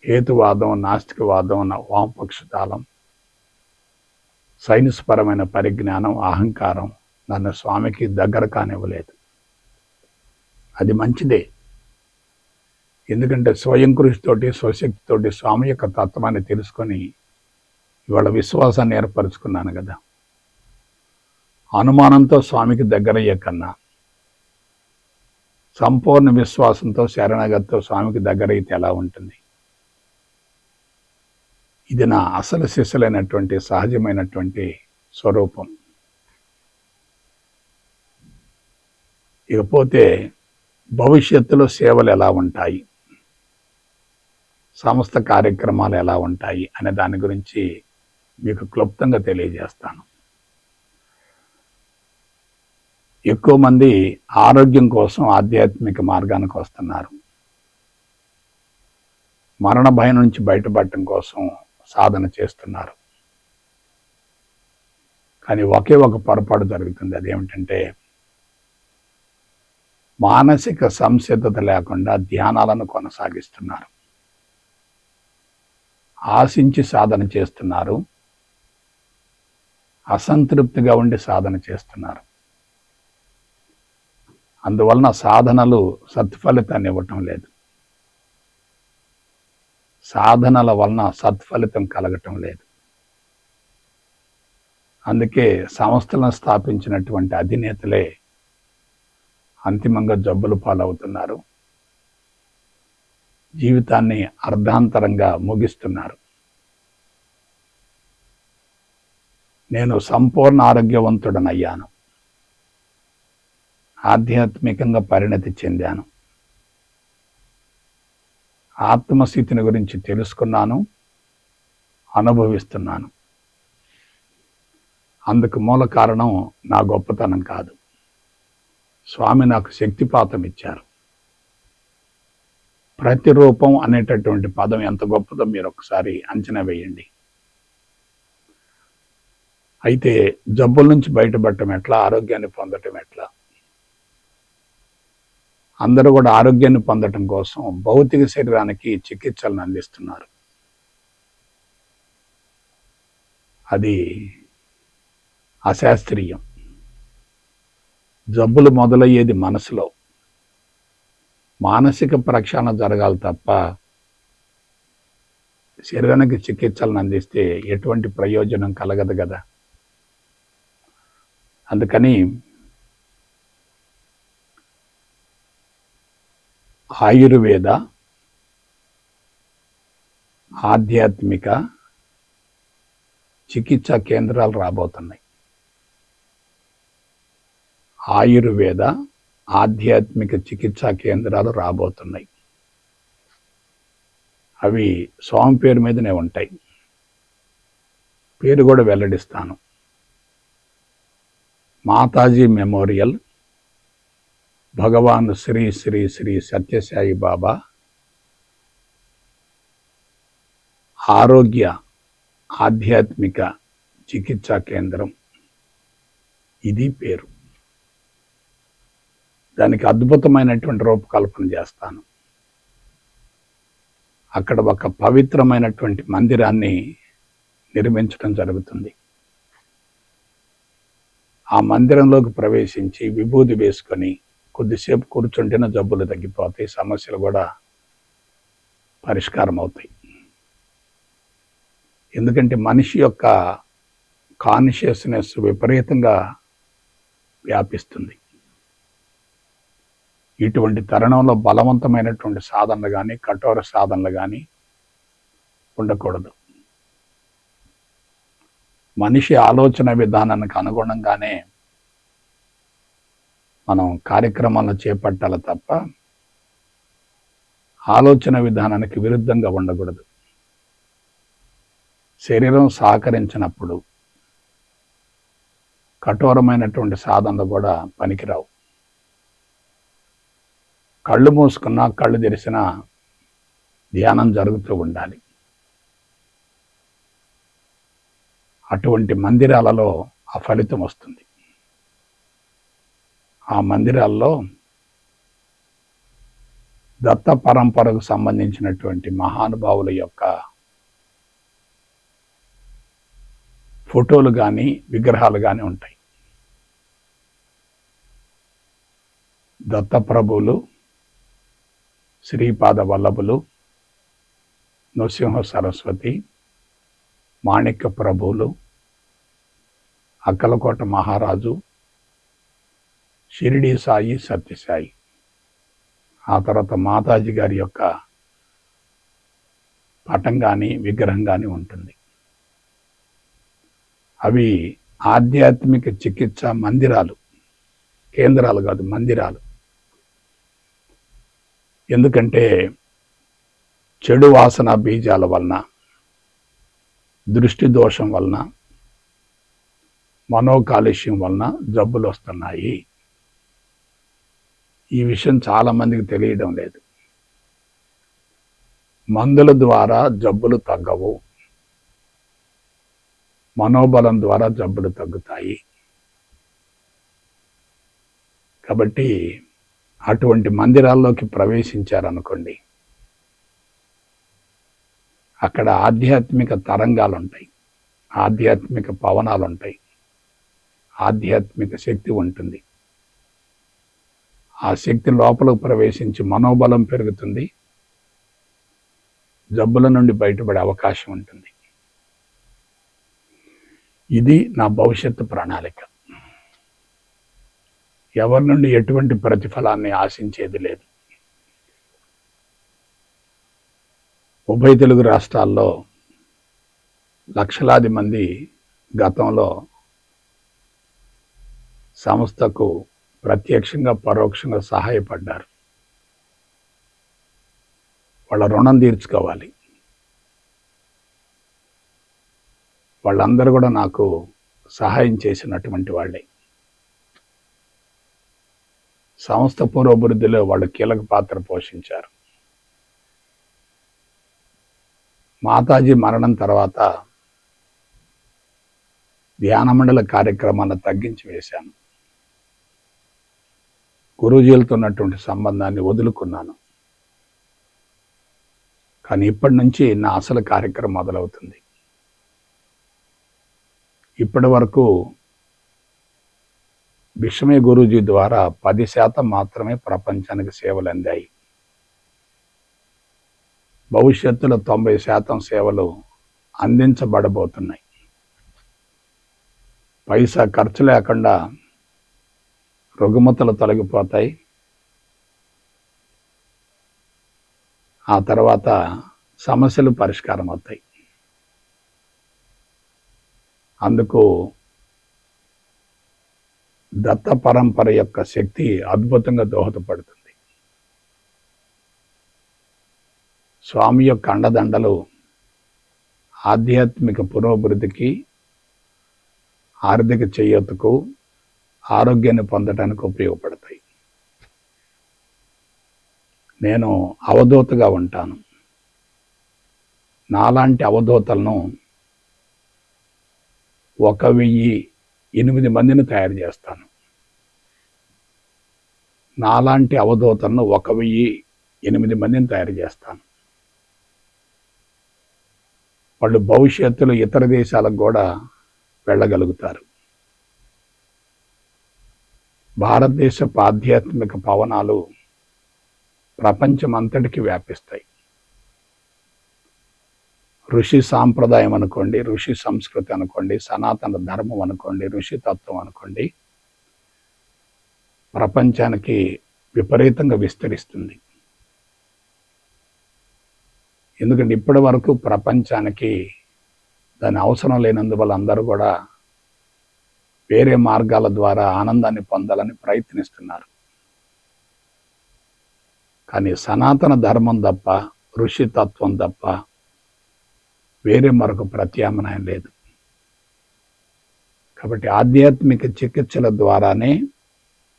హేతువాదం, నాస్తికవాదం, వామపక్షతాళం, సైన్స్ పరమైన పరిజ్ఞానం, అహంకారం నన్ను స్వామికి దగ్గర కానివ్వలేదు. అది మంచిదే. ఎందుకంటే స్వయం కృషితోటి, స్వశక్తితోటి స్వామి యొక్క తత్వాన్ని తెలుసుకొని ఇవాళ విశ్వాసాన్ని ఏర్పరచుకున్నాను కదా. అనుమానంతో స్వామికి దగ్గరయ్యే కన్నా సంపూర్ణ విశ్వాసంతో, శరణాగతితో స్వామికి దగ్గరైతే ఎలా ఉంటుంది? ఇది నా అసలు శిష్యులైనటువంటి సహజమైనటువంటి స్వరూపం. ఇకపోతే భవిష్యత్తులో సేవలు ఎలా ఉంటాయి, సంస్థ కార్యక్రమాలు ఎలా ఉంటాయి అనే దాని గురించి మీకు క్లుప్తంగా తెలియజేస్తాను. ఎక్కువ మంది ఆరోగ్యం కోసం ఆధ్యాత్మిక మార్గానికి వస్తున్నారు. మరణ భయం నుంచి బయటపడటం కోసం సాధన చేస్తున్నారు. కానీ ఒకే ఒక పొరపాటు జరుగుతుంది. అదేమిటంటే, మానసిక సంసిద్ధత లేకుండా ధ్యానాలను కొనసాగిస్తున్నారు, ఆశించి సాధన చేస్తున్నారు, అసంతృప్తిగా ఉండి సాధన చేస్తున్నారు. అందువలన సాధనలు సత్ఫలితాన్ని ఇవ్వటం లేదు, సాధనల వలన సత్ఫలితం కలగటం లేదు. అందుకే సంస్థలను స్థాపించినటువంటి అధినేతలే అంతిమంగా జబ్బుల పాలవుతున్నారు, జీవితాన్ని అర్ధాంతరంగా ముగిస్తున్నారు. నేను సంపూర్ణ ఆరోగ్యవంతుడనయ్యాను, ఆధ్యాత్మికంగా పరిణతి చెందాను, ఆత్మస్థితిని గురించి తెలుసుకున్నాను, అనుభవిస్తున్నాను. అందుకు మూల కారణం నా గొప్పతనం కాదు, స్వామి నాకు శక్తిపాతం ఇచ్చారు. ప్రతిరూపం అనేటటువంటి పదం ఎంత గొప్పదో మీరు ఒకసారి అంచనా వేయండి. అయితే జబ్బుల నుంచి బయటపడటం ఎట్లా, ఆరోగ్యాన్ని పొందటం ఎట్లా? అందరూ కూడా ఆరోగ్యాన్ని పొందటం కోసం భౌతిక శరీరానికి చికిత్సలను అందిస్తున్నారు. అది అశాస్త్రీయం. జబ్బులు మొదలయ్యేది మనసులో. మానసిక ప్రక్షాళన జరగాలి తప్ప శరీరానికి చికిత్సలను అందిస్తే ఎటువంటి ప్రయోజనం కలగదు కదా. అందుకని ఆయుర్వేద, ఆధ్యాత్మిక, చికిత్సా కేంద్రాలు రాబోతున్నాయి. ఆయుర్వేద ఆధ్యాత్మిక చికిత్సా కేంద్రాలు రాబోతున్నాయి. అవి స్వామి పేరు మీదనే ఉంటాయి. పేరు కూడా వెల్లడిస్తాను. మాతాజీ మెమోరియల్, భగవాన్ శ్రీ శ్రీ శ్రీ సత్యసాయి బాబా ఆరోగ్య ఆధ్యాత్మిక చికిత్సా కేంద్రం, ఇది పేరు. దానికి అద్భుతమైనటువంటి రూపకల్పన చేస్తాను. అక్కడ ఒక పవిత్రమైనటువంటి మందిరాన్ని నిర్మించడం జరుగుతుంది. ఆ మందిరంలోకి ప్రవేశించి విభూది వేసుకొని కొద్దిసేపు కూర్చుంటేనే జబ్బులు తగ్గిపోతాయి, సమస్యలు కూడా పరిష్కారం అవుతాయి. ఎందుకంటే మనిషి యొక్క కాన్షియస్నెస్ విపరీతంగా వ్యాపిస్తుంది. ఇటువంటి తరుణంలో బలవంతమైనటువంటి సాధనలు కానీ కఠోర సాధనలు కానీ ఉండకూడదు. మనిషి ఆలోచన విధానానికి అనుగుణంగానే మనం కార్యక్రమాలను చేపట్టాలి తప్ప ఆలోచన విధానానికి విరుద్ధంగా ఉండకూడదు. శరీరం సహకరించినప్పుడు కఠోరమైనటువంటి సాధనలు కూడా పనికిరావు. కళ్ళు మూసుకున్నా కళ్ళు తెరిసినా ధ్యానం జరుగుతూ ఉండాలి. అటువంటి మందిరాలలో ఆ ఫలితం వస్తుంది. ఆ మందిరాల్లో దత్త పరంపరకు సంబంధించినటువంటి మహానుభావుల యొక్క ఫోటోలు కానీ విగ్రహాలు కానీ ఉంటాయి. దత్తప్రభువులు, శ్రీపాద వల్లభులు, నృసింహ సరస్వతి, మాణిక్య ప్రభువులు, అక్కలకోట మహారాజు, షిరిడి సాయి, సత్యసాయి, ఆ తర్వాత మాతాజీ గారి యొక్క పటం కానీ విగ్రహం కానీ ఉంటుంది. అవి ఆధ్యాత్మిక చికిత్స మందిరాలు, కేంద్రాలు కాదు, మందిరాలు. ఎందుకంటే చెడు వాసన బీజాల వలన, దృష్టి దోషం వలన, మనోకాలుష్యం వలన జబ్బులు వస్తున్నాయి. ఈ విషయం చాలామందికి తెలియడం లేదు. మందుల ద్వారా జబ్బులు తగ్గవు, మనోబలం ద్వారా జబ్బులు తగ్గుతాయి. కాబట్టి అటువంటి మందిరాల్లోకి ప్రవేశించారనుకోండి, అక్కడ ఆధ్యాత్మిక తరంగాలు ఉంటాయి, ఆధ్యాత్మిక పవనాలు ఉంటాయి, ఆధ్యాత్మిక శక్తి ఉంటుంది. ఆ శక్తి లోపలకు ప్రవేశించి మనోబలం పెరుగుతుంది, జబ్బుల నుండి బయటపడే అవకాశం ఉంటుంది. ఇది నా భవిష్యత్తు ప్రణాళిక. ఎవరి నుండి ఎటువంటి ప్రతిఫలాన్ని ఆశించేది లేదు. ఉభయ తెలుగు రాష్ట్రాల్లో లక్షలాది మంది గతంలో సంస్థకు ప్రత్యక్షంగా పరోక్షంగా సహాయపడ్డారు. వాళ్ళ రుణం తీర్చుకోవాలి. వాళ్ళందరూ కూడా నాకు సహాయం చేసినటువంటి వాళ్ళే. సంస్థ పురోభివృద్ధిలో వాళ్ళు కీలక పాత్ర పోషించారు. మాతాజీ మరణం తర్వాత ధ్యాన మండల కార్యక్రమాలను తగ్గించి వేశాను. గురూజీలతో ఉన్నటువంటి సంబంధాన్ని వదులుకున్నాను. కానీ ఇప్పటి నుంచి నా అసలు కార్యక్రమం మొదలవుతుంది. ఇప్పటి వరకు విశ్వమే గురూజీ ద్వారా 10% మాత్రమే ప్రపంచానికి సేవలు అందాయి. భవిష్యత్తులో 90% సేవలు అందించబడబోతున్నాయి. పైసా ఖర్చు లేకుండా రుగ్మతలు తొలగిపోతాయి. ఆ తర్వాత సమస్యలు పరిష్కారం అవుతాయి. అందుకు దత్త పరంపర యొక్క శక్తి అద్భుతంగా దోహదపడుతుంది. స్వామి యొక్క అండదండలు ఆధ్యాత్మిక పురోభివృద్ధికి, ఆర్థిక చేయూతకు, ఆరోగ్యాన్ని పొందడానికి ఉపయోగపడతాయి. నేను అవధూతగా ఉంటాను. నాలాంటి అవధూతలను 1008 మందిని తయారు చేస్తాను. నాలాంటి అవధూతలను 1008 మందిని తయారు చేస్తాను. వాళ్ళు భవిష్యత్తులో ఇతర దేశాలకు కూడా వెళ్ళగలుగుతారు. భారతదేశపు ఆధ్యాత్మిక పవనాలు ప్రపంచమంతటికి వ్యాపిస్తాయి. ఋషి సాంప్రదాయం అనుకోండి, ఋషి సంస్కృతి అనుకోండి, సనాతన ధర్మం అనుకోండి, ఋషి తత్వం అనుకోండి, ప్రపంచానికి విపరీతంగా విస్తరిస్తుంది. ఎందుకంటే ఇప్పటి వరకు ప్రపంచానికి దాని అవసరం లేనందువల్ల అందరూ కూడా వేరే మార్గాల ద్వారా ఆనందాన్ని పొందాలని ప్రయత్నిస్తున్నారు. కానీ సనాతన ధర్మం తప్ప, ఋషి తత్వం తప్ప వేరే మరొక ప్రత్యామ్నాయం లేదు. కాబట్టి ఆధ్యాత్మిక చికిత్సల ద్వారానే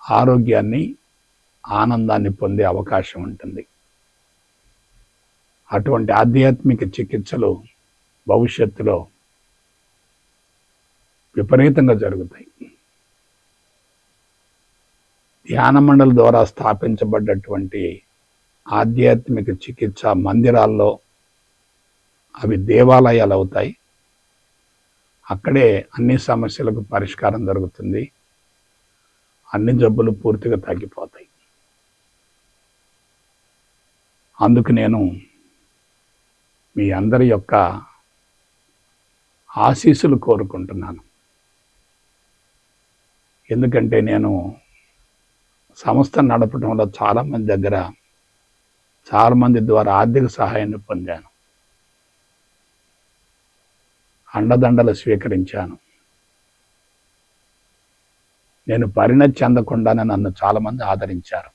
ఆరోగ్యాన్ని, ఆనందాన్ని పొందే అవకాశం ఉంటుంది. అటువంటి ఆధ్యాత్మిక చికిత్సలు భవిష్యత్తులో విపరీతంగా జరుగుతాయి. ధ్యాన మండలి ద్వారా స్థాపించబడ్డటువంటి ఆధ్యాత్మిక చికిత్స మందిరాల్లో అవి దేవాలయాలు అవుతాయి. అక్కడే అన్ని సమస్యలకు పరిష్కారం జరుగుతుంది. అన్ని జబ్బులు పూర్తిగా తగ్గిపోతాయి. అందుకు నేను మీ అందరి యొక్క ఆశీస్సులు కోరుకుంటున్నాను. ఎందుకంటే నేను సంస్థ నడపడంలో చాలామంది ద్వారా ఆర్థిక సహాయాన్ని పొందాను, అండదండలు స్వీకరించాను. నేను పరిణతి చెందకుండానే నన్ను చాలామంది ఆదరించారు.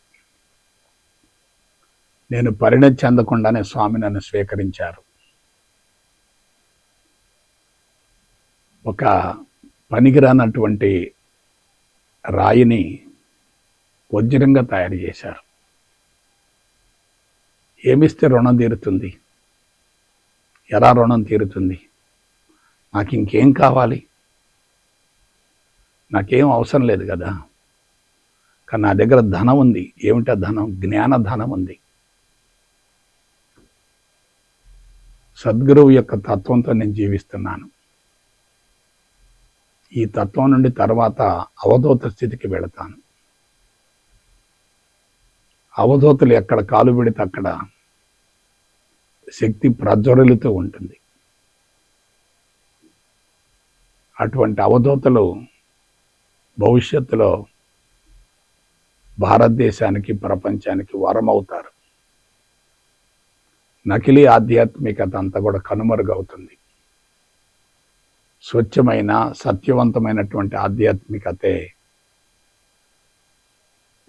నేను పరిణతి చెందకుండానే స్వామి నన్ను స్వీకరించారు. ఒక పనికిరానటువంటి రాయిని వజ్రంగా తయారు చేశారు. ఏమిస్తే రుణం తీరుతుంది? ఎలా రుణం తీరుతుంది? నాకు ఇంకేం కావాలి? నాకేం అవసరం లేదు కదా. కానీ నా దగ్గర ధనం ఉంది. ఏమిటా ధనం? జ్ఞాన ధనం ఉంది. సద్గురువు యొక్క తత్వంతో నేను జీవిస్తున్నాను. ఈ తత్వం నుండి తర్వాత అవధూత స్థితికి వెళతాను. అవధూతలు ఎక్కడ కాలు పెడితే అక్కడ శక్తి ప్రజ్వరులుతూ ఉంటుంది. అటువంటి అవధూతలు భవిష్యత్తులో భారతదేశానికి, ప్రపంచానికి వరం అవుతారు. నకిలీ ఆధ్యాత్మికత అంతా కూడా కనుమరుగవుతుంది. స్వచ్ఛమైన, సత్యవంతమైనటువంటి ఆధ్యాత్మికతే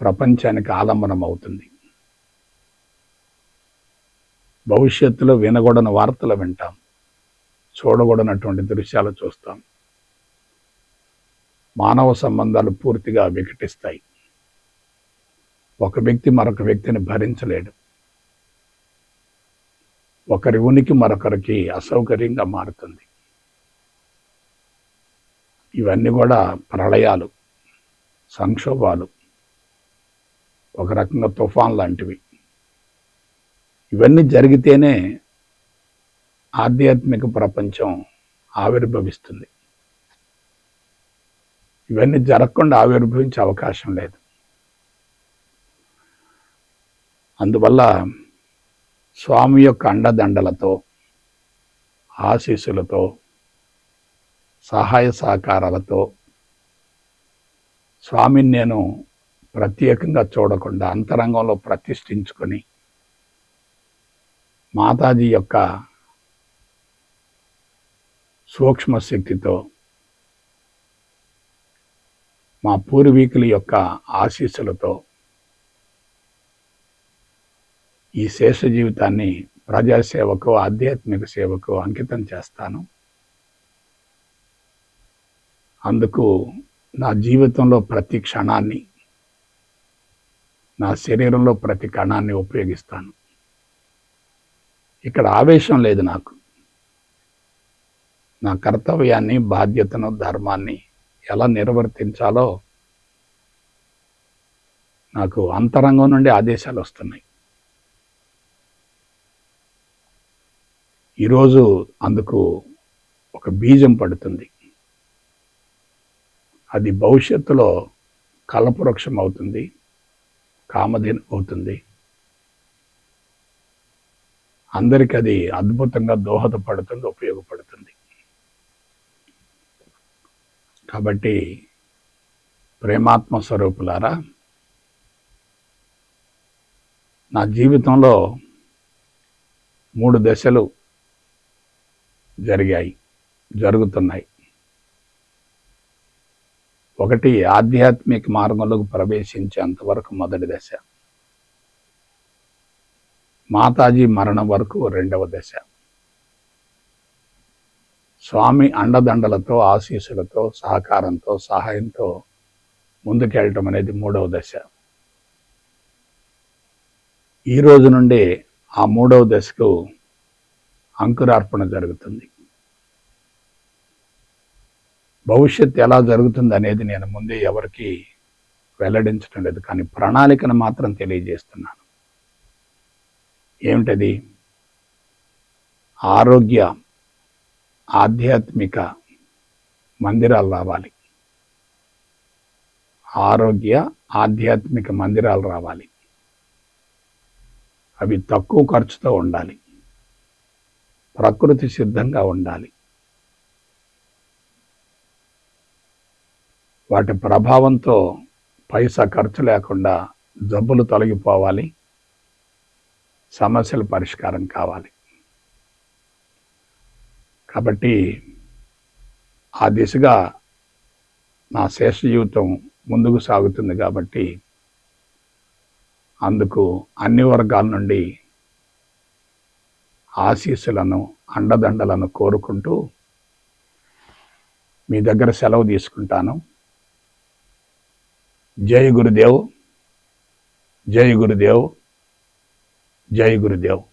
ప్రపంచానికి ఆలంబనం అవుతుంది. భవిష్యత్తులో వినకూడని వార్తలు వింటాం, చూడకూడనటువంటి దృశ్యాలు చూస్తాం. మానవ సంబంధాలు పూర్తిగా వికటిస్తాయి. ఒక వ్యక్తి మరొక వ్యక్తిని భరించలేడు. ఒకరి ఉనికి మరొకరికి అసౌకర్యంగా మారుతుంది. ఇవన్నీ కూడా ప్రళయాలు, సంక్షోభాలు, ఒక రకంగా తుఫాన్ లాంటివి. ఇవన్నీ జరిగితేనే ఆధ్యాత్మిక ప్రపంచం ఆవిర్భవిస్తుంది. ఇవన్నీ జరగకుండా ఆవిర్భవించే అవకాశం లేదు. అందువల్ల స్వామి యొక్క అండదండలతో, ఆశీస్సులతో, సహాయ సహకారాలతో స్వామిని నేను ప్రత్యేకంగా చూడకుండా అంతరంగంలో ప్రతిష్ఠించుకొని మాతాజీ యొక్క సూక్ష్మ శక్తితో, మా పూర్వీకుల యొక్క ఆశీస్సులతో ఈ శేష జీవితాన్ని ప్రజాసేవకు, ఆధ్యాత్మిక సేవకు అంకితం చేస్తాను. అందుకు నా జీవితంలో ప్రతి క్షణాన్ని, నా శరీరంలో ప్రతి కణాన్ని ఉపయోగిస్తాను. ఇక్కడ ఆవేశం లేదు నాకు. నా కర్తవ్యాన్ని, బాధ్యతను, ధర్మాన్ని ఎలా నిర్వర్తించాలో నాకు అంతరంగం నుండి ఆదేశాలు వస్తున్నాయి. ఈరోజు అందుకు ఒక బీజం పడుతుంది. అది భవిష్యత్తులో కల్పవృక్షం అవుతుంది, కామధేను అవుతుంది. అందరికీ అది అద్భుతంగా దోహదపడుతుంది, ఉపయోగపడుతుంది. కాబట్టి ప్రేమాత్మ స్వరూపులారా, నా జీవితంలో 3 దశలు జరుగుతున్నాయి. ఒకటి, ఆధ్యాత్మిక మార్గంలోకి ప్రవేశించేంతవరకు మొదటి దశ. మాతాజీ మరణం వరకు 2వ దశ. స్వామి అండదండలతో, ఆశీస్సులతో, సహకారంతో, సహాయంతో ముందుకెళ్ళటం అనేది 3వ దశ. ఈ రోజు నుండి ఆ 3వ దశకు అంకురార్పణ జరుగుతుంది. భవిష్యత్తు ఎలా జరుగుతుంది అనేది నేను ముందే ఎవరికి వెల్లడించడం లేదు, కానీ ప్రణాళికను మాత్రం తెలియజేస్తున్నాను. ఏమిటది? ఆరోగ్య, ఆధ్యాత్మిక మందిరాలు రావాలి. ఆరోగ్య, ఆధ్యాత్మిక మందిరాలు రావాలి. అవి తక్కువ ఖర్చుతో ఉండాలి, ప్రకృతి సిద్ధంగా ఉండాలి. వాటి ప్రభావంతో పైసా ఖర్చు లేకుండా జబ్బులు తొలగిపోవాలి, సమస్యల పరిష్కారం కావాలి. కాబట్టి ఆ దిశగా నా శేష జీవితం ముందుకు సాగుతుంది. కాబట్టి అందుకు అన్ని వర్గాల నుండి ఆశీస్సులను, అండదండలను కోరుకుంటూ మీ దగ్గర సెలవు తీసుకుంటాను. జై గురుదేవ్, జై గురుదేవ్, జై గురుదేవ్.